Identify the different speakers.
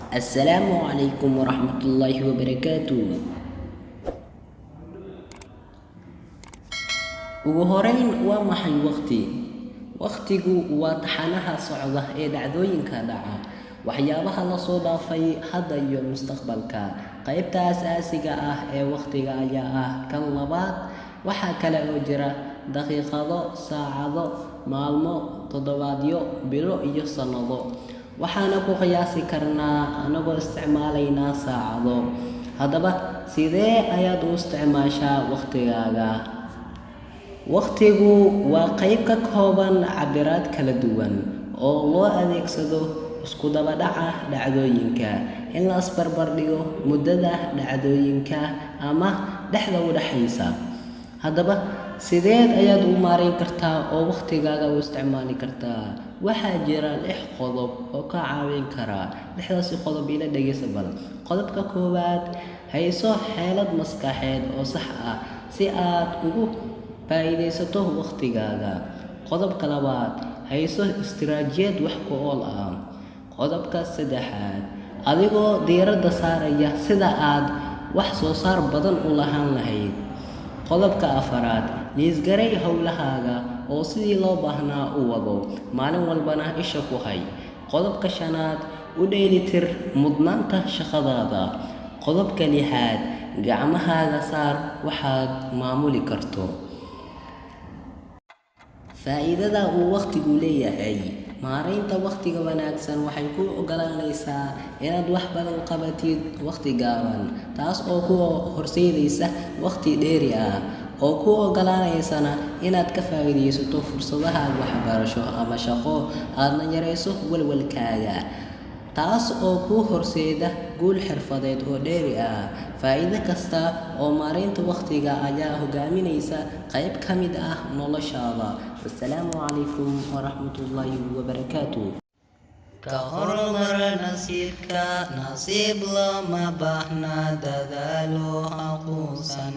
Speaker 1: Assalamu alaikum warahmatullahi wabarakatuh. Ugu horeyn waa maxay waqti? Waqtigu waa taxanaha socda ee dhacdooyinka dhaca, waxyaabaha la soo dhaafay, hadda iyo mustaqbalka. Qaybta asaasiga ah ee waqtiga ayaa ah kan labaad. Waxaa kale oo jira daqiiqado, saacado, maalmo, toddobaadyo, bilo iyo sannado. Waxaana ku qiyaasi karnaa anagoo isticmaalaynaa saacado. Haddaba, sidee ayaad u isticmaashaa waqtigaaga? Waqtigu waa qayb ka kooban cabbiraad kala duwan oo loo adeegsado isku daba dhaca dhacdooyinka, in la isbarbar dhigo muddada dhacdooyinka ama dhexda u dhaxaysa. Haddaba, sideed ayaad u maareyn kartaa oo waqtigaaga u isticmaali kartaa? Waxaa jira 6 qodob oo ka caawin kara. 6daasi qodob ila dhegeysa bal. Qodobka koowaad, hayso xeelad maskaxeed oo sax ah si aad ugu faa'iidaysato waqtigaaga. Qodobka labaad, hayso istiraatiijiyad wax ku ool ah. Qodobka saddexaad, adigoo diiradda saaraya sida aad wax soo saar badan u lahaan lahayd. Qodobka afaraad, liisgaray hawlahaaga oo sidii loo baahnaa u wado, maalin walbana isha ku hay. Qodobka shanaad, u dheelitir mudnaanta shaqadaada. Qodobka lixaad, gacmahaaga saar waxaad maamuli karto. Faa'iidada uu waqtigu leeyahay. Maareynta waqtiga wanaagsan waxay kuu oggolaanaysaa inaad wax badan qabatid waqti gaaban, taas oo kuu horseedaysa waqti dheeri ah, oo kuu oggolaanaysana inaad ka faa'iidaysato fursadaha waxbarasho ama shaqo, aadna yareyso walwalkaaga, taas oo kuu horseeda guul xirfadeed oo dheeri ah. Faa'iido kasta oo maareynta waqtiga ayaa hogaaminaysa qayb ka mid ah noloshaada. Assalaamu calaykum waraxmatullaahi wabarakaatuh.
Speaker 2: Ka hormar nasiibka, nasiib lama baahna, dadaalo ha quusan.